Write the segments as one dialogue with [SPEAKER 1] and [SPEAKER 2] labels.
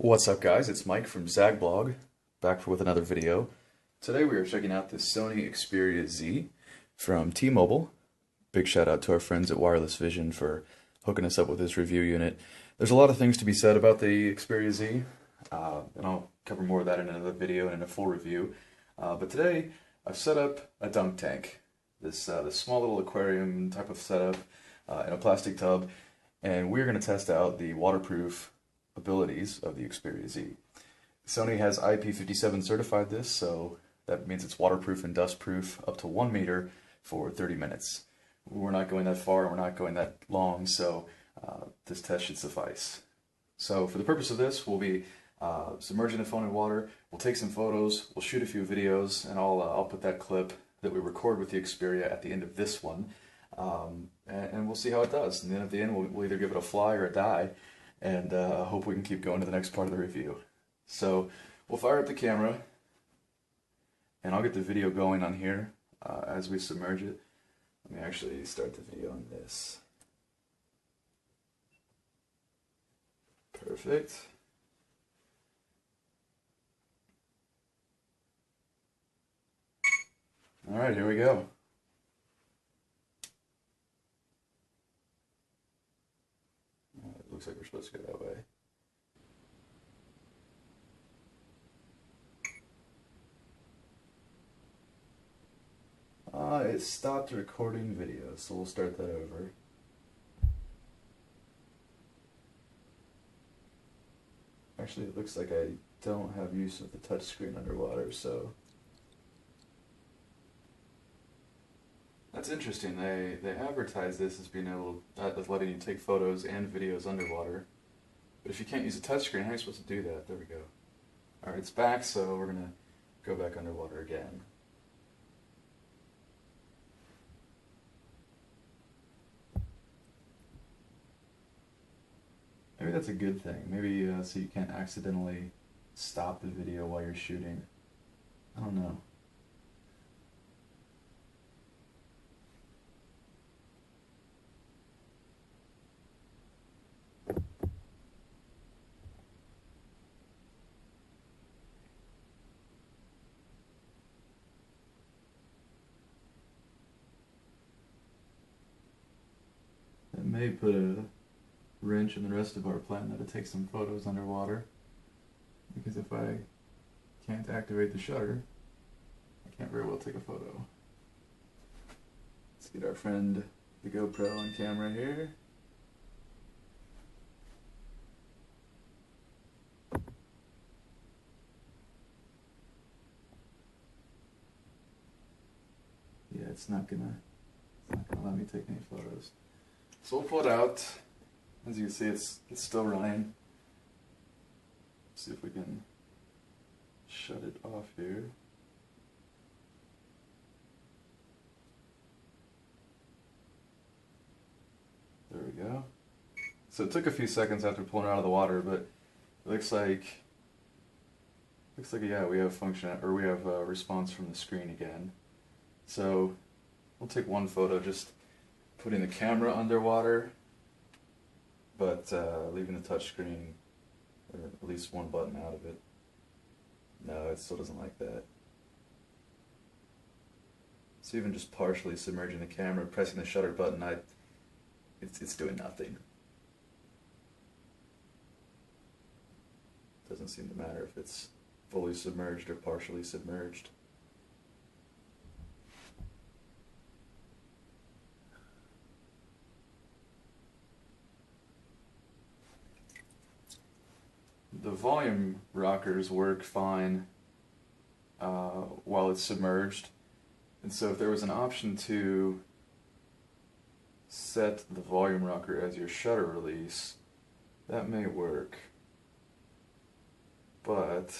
[SPEAKER 1] What's up, guys? It's Mike from Zagblog, back with another video. Today we are checking out the Sony Xperia Z from T-Mobile. Big shout out to our friends at Wireless Vision for hooking us up with this review unit. There's a lot of things to be said about the Xperia Z, and I'll cover more of that in another video and in a full review. But today I've set up a dunk tank, this small little aquarium type of setup in a plastic tub, and we're going to test out the waterproof abilities of the Xperia Z. Sony has IP57 certified this, so that means it's waterproof and dustproof up to 1 meter for 30 minutes. We're not going that far, we're not going that long, so this test should suffice. So for the purpose of this, we'll be submerging the phone in water, we'll take some photos, we'll shoot a few videos, and I'll put that clip that we record with the Xperia at the end of this one, and we'll see how it does. And then at the end, we'll either give it a fly or a die, and I hope we can keep going to the next part of the review. So we'll fire up the camera, and I'll get the video going on here as we submerge it. Let me actually start the video on this. Perfect. All right, here we go. Looks like we're supposed to go that way. It stopped recording video, so we'll start that over. Actually, it looks like I don't have use of the touch screen underwater, so that's interesting. They advertise this as being able as letting you take photos and videos underwater. But if you can't use a touchscreen, how are you supposed to do that? There we go. Alright, it's back, so we're gonna go back underwater again. Maybe that's a good thing. Maybe so you can't accidentally stop the video while you're shooting. I don't know. It may put a wrench in the rest of our plan that it takes some photos underwater, because if I can't activate the shutter, I can't very well take a photo. Let's get our friend the GoPro on camera here. Yeah, it's not gonna let me take any photos. So we'll pull it out. As you can see, it's still running. See if we can shut it off here. There we go. So it took a few seconds after pulling it out of the water, but it looks like yeah, we have we have a response from the screen again. So we'll take one photo, just putting the camera underwater, but leaving the touch screen, or at least one button out of it. No, it still doesn't like that. So even just partially submerging the camera, pressing the shutter button, it's doing nothing. Doesn't seem to matter if it's fully submerged or partially submerged. The volume rockers work fine while it's submerged, and so if there was an option to set the volume rocker as your shutter release, that may work. But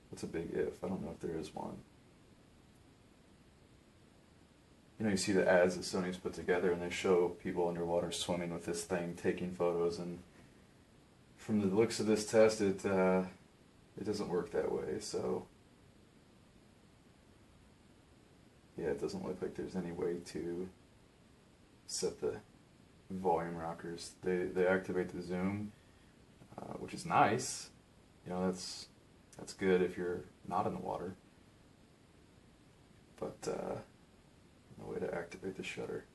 [SPEAKER 1] what's a big if? I don't know if there is one. You know, you see the ads that Sony's put together, and they show people underwater swimming with this thing, taking photos, and from the looks of this test, it doesn't work that way. So yeah, it doesn't look like there's any way to set the volume rockers. They activate the zoom, which is nice. You know, that's good if you're not in the water. But no way to activate the shutter.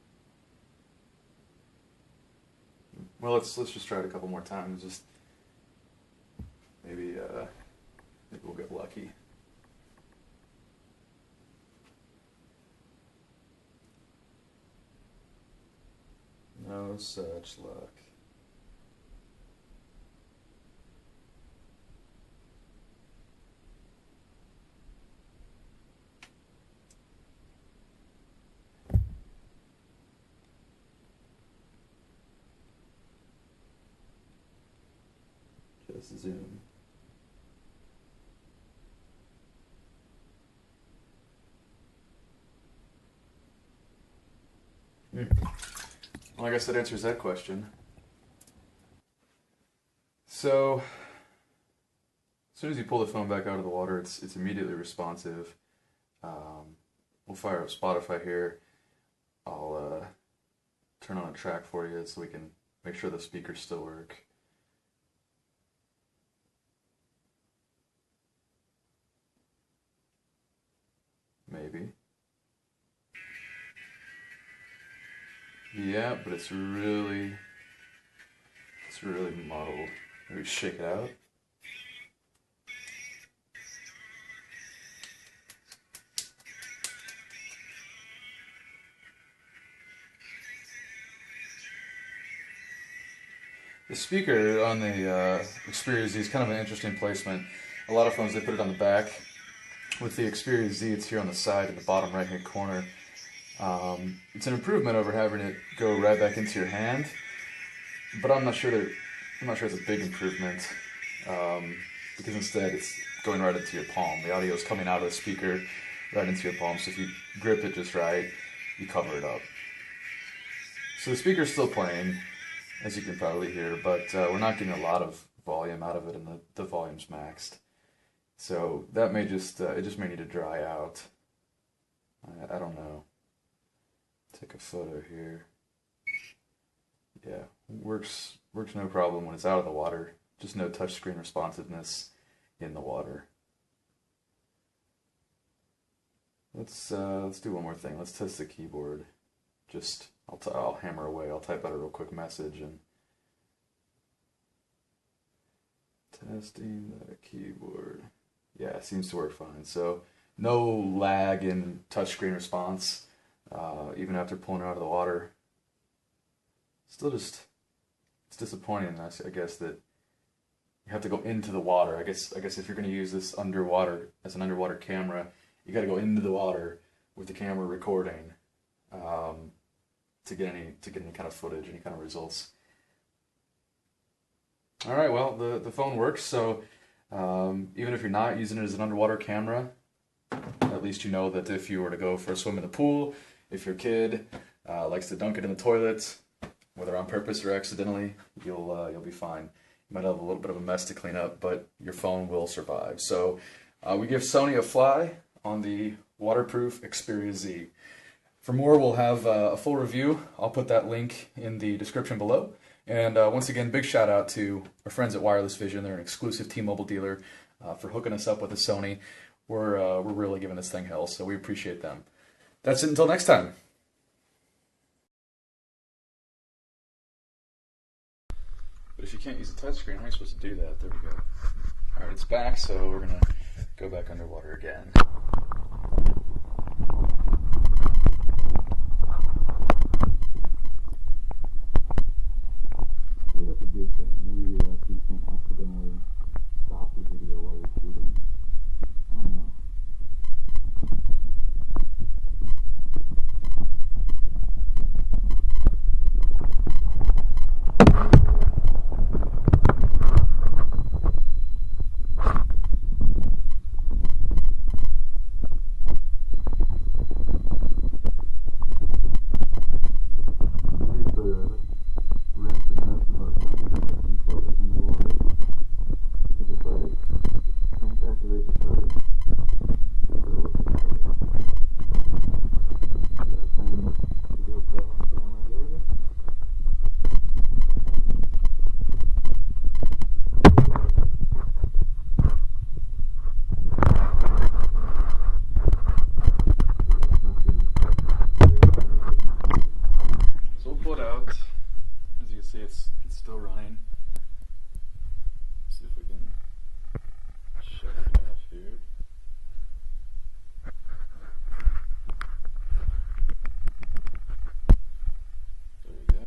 [SPEAKER 1] Well, let's just try it a couple more times. Just maybe we'll get lucky. No such luck. Just zoom. Well, I guess that answers that question. So, as soon as you pull the phone back out of the water, it's immediately responsive. We'll fire up Spotify here. I'll turn on a track for you so we can make sure the speakers still work. Maybe. Yeah, but it's really muddled. Maybe shake it out. The speaker on the Xperia Z is kind of an interesting placement. A lot of phones, they put it on the back. With the Xperia Z, it's here on the side in the bottom right-hand corner. It's an improvement over having it go right back into your hand, but I'm not sure it's a big improvement, because instead it's going right into your palm. The audio is coming out of the speaker right into your palm, so if you grip it just right, you cover it up. So the speaker's still playing, as you can probably hear, but we're not getting a lot of volume out of it, and the volume's maxed. So that may just, it just may need to dry out. I don't know. Take a photo here. Yeah, works no problem when it's out of the water. Just no touchscreen responsiveness in the water. Let's do one more thing. Let's test the keyboard. Just I'll hammer away. I'll type out a real quick message and testing the keyboard. Yeah, it seems to work fine. So no lag in touchscreen response, even after pulling it out of the water. Still just, it's disappointing, I guess, that you have to go into the water. I guess if you're going to use this underwater, as an underwater camera, you got to go into the water with the camera recording to get any kind of footage, any kind of results. All right, well, the phone works, so even if you're not using it as an underwater camera, at least you know that if you were to go for a swim in the pool, if your kid likes to dunk it in the toilet, whether on purpose or accidentally, you'll be fine. You might have a little bit of a mess to clean up, but your phone will survive. So we give Sony a fly on the waterproof Xperia Z. For more, we'll have a full review. I'll put that link in the description below. And once again, big shout out to our friends at Wireless Vision. They're an exclusive T-Mobile dealer for hooking us up with a Sony. We're really giving this thing hell, so we appreciate them. That's it until next time. But if you can't use a touchscreen, how are you supposed to do that? There we go. Alright, it's back, so we're going to go back underwater again. That's a good thing. Maybe you can't accidentally stop the video while you're shooting. I don't know. still running.